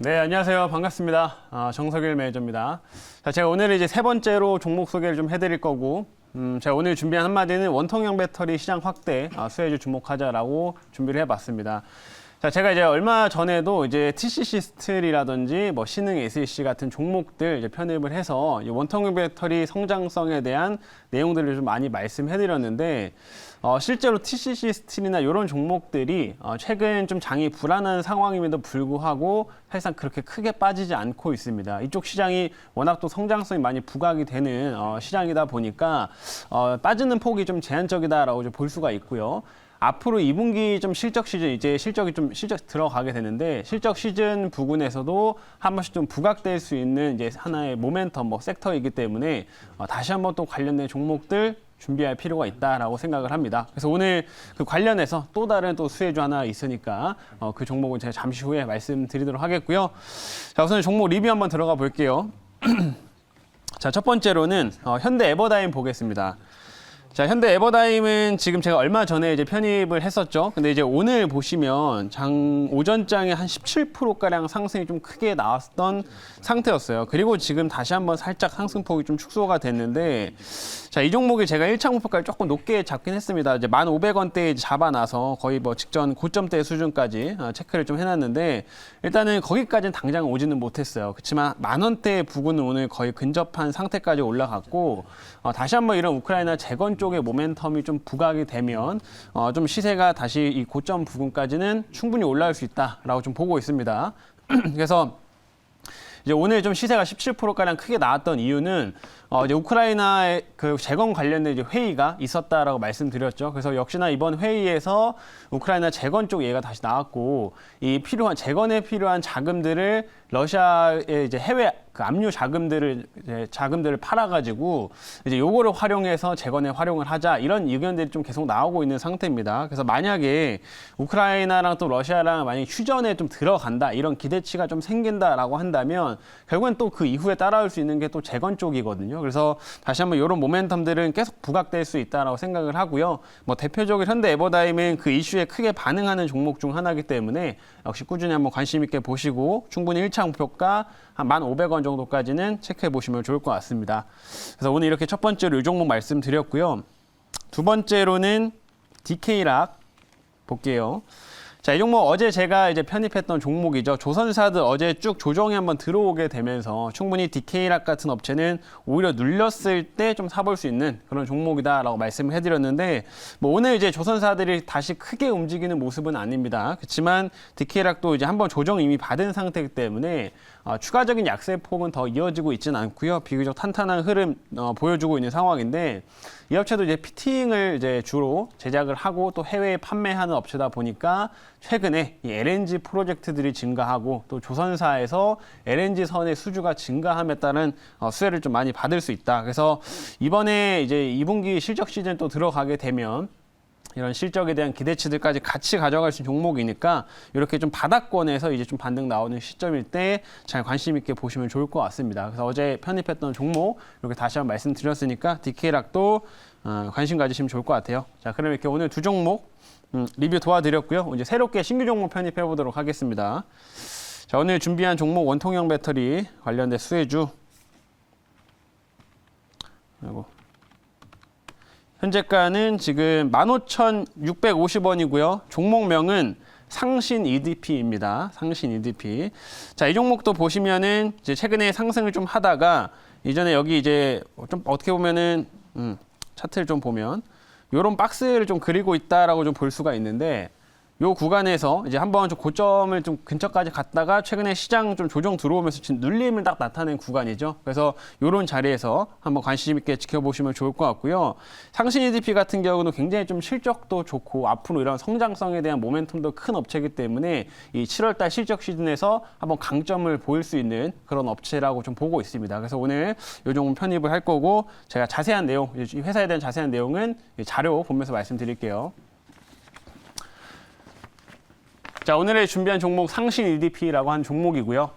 네, 안녕하세요. 반갑습니다. 정석일 매니저입니다. 자, 제가 오늘 이제 세 번째로 종목 소개를 좀 해드릴 거고, 제가 오늘 준비한 한마디는 원통형 배터리 시장 확대, 수혜주 주목하자라고 준비를 해봤습니다. 자, 제가 이제 얼마 전에도 이제 TCC 스틸이라든지 뭐 신흥 SEC 같은 종목들 이제 편입을 해서 이 원통형 배터리 성장성에 대한 내용들을 좀 많이 말씀해드렸는데, 실제로 TCC 스틸이나 이런 종목들이 최근 좀 장이 불안한 상황임에도 불구하고 사실상 그렇게 크게 빠지지 않고 있습니다. 이쪽 시장이 워낙 또 성장성이 많이 부각이 되는 시장이다 보니까 빠지는 폭이 좀 제한적이다라고 좀 볼 수가 있고요. 앞으로 2분기 좀 실적 시즌, 이제 실적 들어가게 되는데, 실적 시즌 부근에서도 한 번씩 좀 부각될 수 있는 이제 하나의 모멘텀, 섹터이기 때문에 다시 한번 또 관련된 종목들 준비할 필요가 있다라고 생각을 합니다. 그래서 오늘 그 관련해서 또 다른 또 수혜주 하나 있으니까 그 종목은 제가 잠시 후에 말씀드리도록 하겠고요. 자, 우선 종목 리뷰 한번 들어가 볼게요. 자, 첫 번째로는 현대 에버다임 보겠습니다. 자, 현대 에버다임은 지금 제가 얼마 전에 이제 편입을 했었죠. 근데 이제 오늘 보시면 오전장에 한 17%가량 상승이 좀 크게 나왔던 상태였어요. 그리고 지금 다시 한번 살짝 상승폭이 좀 축소가 됐는데, 자, 이 종목이 제가 1차 목표가를 조금 높게 잡긴 했습니다. 이제 1,500원대에 잡아놔서 거의 뭐 직전 고점대 수준까지 체크를 좀 해놨는데, 일단은 거기까지는 당장 오지는 못했어요. 그렇지만 10,000원대 부근은 오늘 거의 근접한 상태까지 올라갔고, 다시 한번 이런 우크라이나 재건 쪽의 모멘텀이 좀 부각이 되면 좀 시세가 다시 이 고점 부근까지는 충분히 올라올 수 있다라고 좀 보고 있습니다. 그래서 이제 오늘 좀 시세가 17%가량 크게 나왔던 이유는 이제 우크라이나의 그 재건 관련된 이제 회의가 있었다라고 말씀드렸죠. 그래서 역시나 이번 회의에서 우크라이나 재건 쪽 얘기가 다시 나왔고, 이 재건에 필요한 자금들을 러시아의 이제 해외 그 압류 자금들을 팔아가지고 이제 요거를 활용해서 재건에 활용을 하자, 이런 의견들이 좀 계속 나오고 있는 상태입니다. 그래서 만약에 우크라이나랑 또 러시아랑 만약에 휴전에 좀 들어간다, 이런 기대치가 좀 생긴다라고 한다면 결국엔 또 그 이후에 따라올 수 있는 게 또 재건 쪽이거든요. 그래서 다시 한번 이런 모멘텀들은 계속 부각될 수 있다라고 생각을 하고요. 뭐 대표적으로 현대 에버다임은 그 이슈에 크게 반응하는 종목 중 하나이기 때문에 역시 꾸준히 한번 관심 있게 보시고 충분히 1차 목표가 한 1,500원 정도까지는 체크해 보시면 좋을 것 같습니다. 그래서 오늘 이렇게 첫 번째로 이 종목 말씀드렸고요. 두 번째로는 DK락 볼게요. 자, 이 종목 어제 제가 이제 편입했던 종목이죠. 조선사들 어제 쭉 조정이 한번 들어오게 되면서 충분히 DK락 같은 업체는 오히려 눌렸을 때 좀 사볼 수 있는 그런 종목이다라고 말씀을 해드렸는데, 뭐 오늘 이제 조선사들이 다시 크게 움직이는 모습은 아닙니다. 그렇지만 DK락도 이제 한번 조정 이미 받은 상태이기 때문에 추가적인 약세폭은 더 이어지고 있지는 않고요. 비교적 탄탄한 흐름 보여주고 있는 상황인데, 이 업체도 이제 피팅을 이제 주로 제작을 하고 또 해외에 판매하는 업체다 보니까 최근에 이 LNG 프로젝트들이 증가하고 또 조선사에서 LNG 선의 수주가 증가함에 따른 수혜를 좀 많이 받을 수 있다. 그래서 이번에 이제 2분기 실적 시즌 또 들어가게 되면 이런 실적에 대한 기대치들까지 같이 가져갈 수 있는 종목이니까 이렇게 좀 바닥권에서 이제 좀 반등 나오는 시점일 때 잘 관심 있게 보시면 좋을 것 같습니다. 그래서 어제 편입했던 종목 이렇게 다시 한번 말씀드렸으니까 DK락도 관심 가지시면 좋을 것 같아요. 자, 그럼 이렇게 오늘 두 종목 리뷰 도와드렸고요. 이제 새롭게 신규 종목 편입해 보도록 하겠습니다. 자, 오늘 준비한 종목 원통형 배터리 관련된 수혜주. 그리고 현재가는 지금 15,650원이고요. 종목명은 상신 EDP입니다. 상신 EDP. 자, 이 종목도 보시면은 이제 최근에 상승을 좀 하다가 이전에 여기 이제 좀 어떻게 보면은 차트를 좀 보면 요런 박스를 좀 그리고 있다라고 좀 볼 수가 있는데, 요 구간에서 이제 한번 좀 고점을 좀 근처까지 갔다가 최근에 시장 좀 조정 들어오면서 지금 눌림을 딱 나타낸 구간이죠. 그래서 요런 자리에서 한번 관심 있게 지켜보시면 좋을 것 같고요. 상신 EDP 같은 경우는 굉장히 좀 실적도 좋고 앞으로 이런 성장성에 대한 모멘텀도 큰 업체이기 때문에 이 7월달 실적 시즌에서 한번 강점을 보일 수 있는 그런 업체라고 좀 보고 있습니다. 그래서 오늘 요 종목 편입을 할 거고, 제가 자세한 내용, 이 회사에 대한 자세한 내용은 자료 보면서 말씀드릴게요. 자, 오늘의 준비한 종목 상신 EDP라고 한 종목이고요.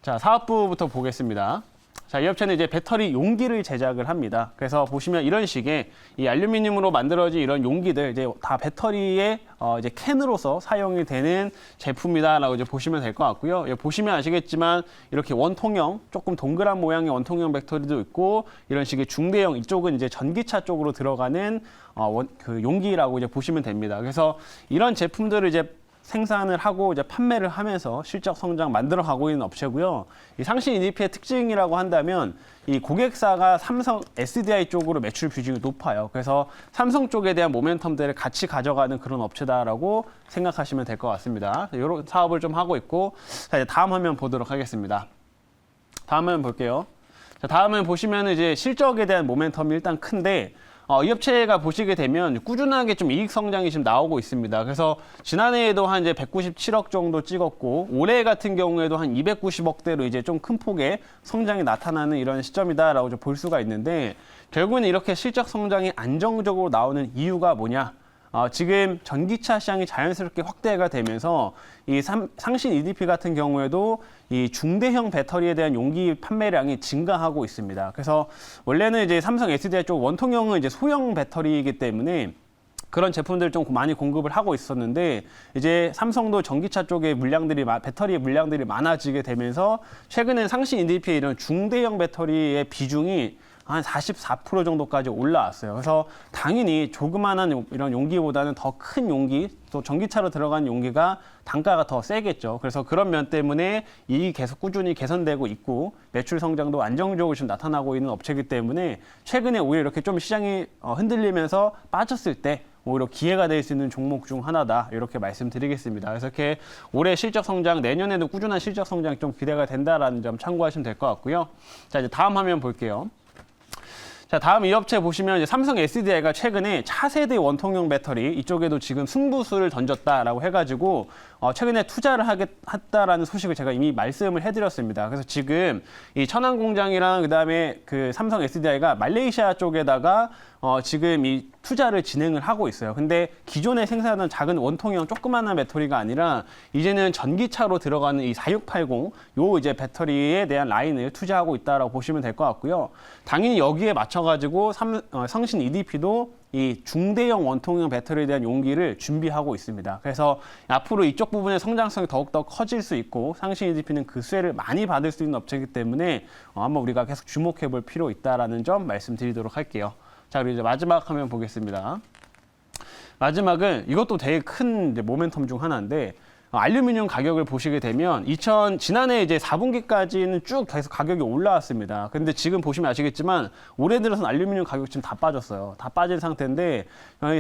자, 사업부부터 보겠습니다. 자, 이 업체는 이제 배터리 용기를 제작을 합니다. 그래서 보시면 이런 식의 이 알루미늄으로 만들어진 이런 용기들 이제 다 배터리에 이제 캔으로서 사용이 되는 제품이다라고 이제 보시면 될 것 같고요. 여기 보시면 아시겠지만 이렇게 원통형 조금 동그란 모양의 원통형 배터리도 있고 이런 식의 중대형 이쪽은 이제 전기차 쪽으로 들어가는 그 용기라고 이제 보시면 됩니다. 그래서 이런 제품들을 이제 생산을 하고 이제 판매를 하면서 실적 성장 만들어 가고 있는 업체고요. 이 상신 EDP의 특징이라고 한다면 이 고객사가 삼성 SDI 쪽으로 매출 비중이 높아요. 그래서 삼성 쪽에 대한 모멘텀들을 같이 가져가는 그런 업체다라고 생각하시면 될 것 같습니다. 이런 사업을 좀 하고 있고, 자, 이제 다음 화면 보도록 하겠습니다. 다음 화면 볼게요. 자, 다음은 보시면 이제 실적에 대한 모멘텀이 일단 큰데, 이 업체가 보시게 되면 꾸준하게 좀 이익 성장이 지금 나오고 있습니다. 그래서 지난해에도 한 이제 197억 정도 찍었고 올해 같은 경우에도 한 290억대로 이제 좀 큰 폭의 성장이 나타나는 이런 시점이다라고 볼 수가 있는데 결국은 이렇게 실적 성장이 안정적으로 나오는 이유가 뭐냐? 지금 전기차 시장이 자연스럽게 확대가 되면서 이 상신 EDP 같은 경우에도 이 중대형 배터리에 대한 용기 판매량이 증가하고 있습니다. 그래서 원래는 이제 삼성 SDI 쪽 원통형은 이제 소형 배터리이기 때문에 그런 제품들 좀 많이 공급을 하고 있었는데 이제 삼성도 전기차 쪽에 배터리의 물량들이 많아지게 되면서 최근에 상신 EDP의 이런 중대형 배터리의 비중이 한 44% 정도까지 올라왔어요. 그래서 당연히 조그마한 이런 용기보다는 더 큰 용기, 또 전기차로 들어간 용기가 단가가 더 세겠죠. 그래서 그런 면 때문에 이익이 계속 꾸준히 개선되고 있고 매출 성장도 안정적으로 지금 나타나고 있는 업체이기 때문에 최근에 오히려 이렇게 좀 시장이 흔들리면서 빠졌을 때 오히려 기회가 될 수 있는 종목 중 하나다. 이렇게 말씀드리겠습니다. 그래서 이렇게 올해 실적 성장, 내년에도 꾸준한 실적 성장이 좀 기대가 된다라는 점 참고하시면 될 것 같고요. 자, 이제 다음 화면 볼게요. 자, 다음 이 업체 보시면 이제 삼성 SDI가 최근에 차세대 원통형 배터리 이쪽에도 지금 승부수를 던졌다라고 해가지고 최근에 투자를 했다라는 소식을 제가 이미 말씀을 해드렸습니다. 그래서 지금 이 천안 공장이랑 그다음에 그 삼성 SDI가 말레이시아 쪽에다가 지금 이 투자를 진행을 하고 있어요. 근데 기존에 생산하던 작은 원통형 조그마한 배터리가 아니라 이제는 전기차로 들어가는 이 4680 요 이제 배터리에 대한 라인을 투자하고 있다라고 보시면 될 것 같고요. 당연히 여기에 맞춰가지고 상신 EDP도 이 중대형 원통형 배터리에 대한 용기를 준비하고 있습니다. 그래서 앞으로 이쪽 부분의 성장성이 더욱더 커질 수 있고 상신 EDP는 그 수혜를 많이 받을 수 있는 업체이기 때문에 한번 우리가 계속 주목해 볼 필요 있다라는 점 말씀드리도록 할게요. 자, 그리고 이제 마지막 화면 보겠습니다. 마지막은 이것도 되게 큰 이제 모멘텀 중 하나인데 알루미늄 가격을 보시게 되면 지난해 이제 4분기까지는 쭉 계속 가격이 올라왔습니다. 근데 지금 보시면 아시겠지만 올해 들어서는 알루미늄 가격 지금 다 빠졌어요. 다 빠진 상태인데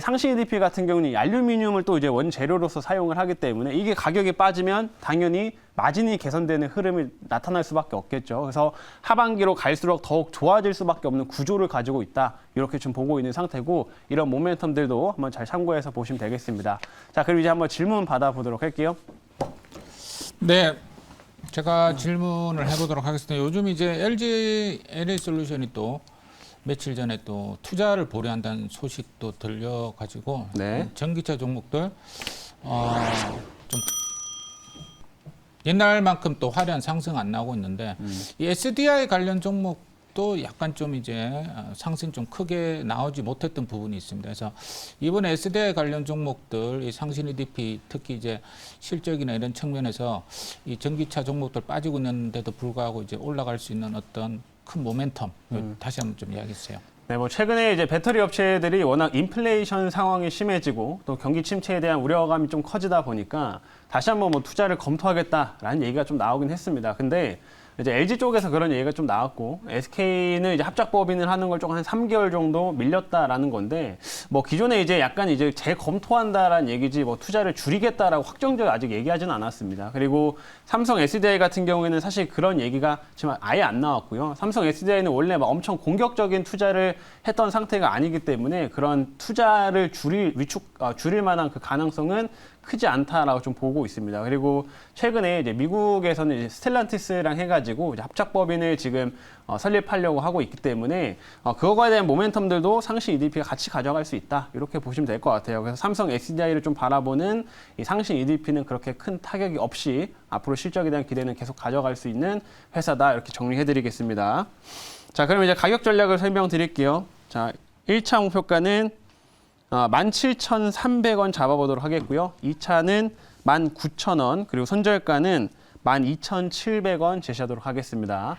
상신 EDP 같은 경우는 이 알루미늄을 또 이제 원재료로서 사용을 하기 때문에 이게 가격이 빠지면 당연히 마진이 개선되는 흐름이 나타날 수밖에 없겠죠. 그래서 하반기로 갈수록 더욱 좋아질 수밖에 없는 구조를 가지고 있다. 이렇게 좀 보고 있는 상태고 이런 모멘텀들도 한번 잘 참고해서 보시면 되겠습니다. 자, 그럼 이제 한번 질문 받아보도록 할게요. 네, 제가 질문을 해보도록 하겠습니다. 요즘 이제 LG LA솔루션이 또 며칠 전에 또 투자를 보류한다는 소식도 들려가지고 네. 전기차 종목들 좀 옛날만큼 또 화려한 상승 안 나오고 있는데 이 SDI 관련 종목도 약간 좀 이제 상승 좀 크게 나오지 못했던 부분이 있습니다. 그래서 이번에 SDI 관련 종목들, 이 상신 EDP 특히 이제 실적이나 이런 측면에서 이 전기차 종목들 빠지고 있는데도 불구하고 이제 올라갈 수 있는 어떤 큰 모멘텀 다시 한번 좀 이야기해 주세요. 네, 뭐 최근에 이제 배터리 업체들이 워낙 인플레이션 상황이 심해지고 또 경기 침체에 대한 우려감이 좀 커지다 보니까 다시 한번 뭐 투자를 검토하겠다라는 얘기가 좀 나오긴 했습니다. 근데 이제 LG 쪽에서 그런 얘기가 좀 나왔고 SK는 이제 합작 법인을 하는 걸 좀 한 3개월 정도 밀렸다라는 건데 뭐 기존에 이제 약간 이제 재검토한다라는 얘기지 뭐 투자를 줄이겠다라고 확정적으로 아직 얘기하지는 않았습니다. 그리고 삼성 SDI 같은 경우에는 사실 그런 얘기가 지금 아예 안 나왔고요. 삼성 SDI는 원래 막 엄청 공격적인 투자를 했던 상태가 아니기 때문에 그런 투자를 줄일 만한 그 가능성은 크지 않다라고 좀 보고 있습니다. 그리고 최근에 이제 미국에서는 이제 스텔란티스랑 해가지고 이제 합작법인을 지금 설립하려고 하고 있기 때문에 그거에 대한 모멘텀들도 상시 EDP가 같이 가져갈 수 있다. 이렇게 보시면 될 것 같아요. 그래서 삼성 SDI를 좀 바라보는 이 상시 EDP는 그렇게 큰 타격이 없이 앞으로 실적에 대한 기대는 계속 가져갈 수 있는 회사다. 이렇게 정리해드리겠습니다. 자, 그럼 이제 가격 전략을 설명드릴게요. 자, 1차 목표가는 17,300원 잡아보도록 하겠고요. 2차는 19,000원, 그리고 손절가는 12,700원 제시하도록 하겠습니다.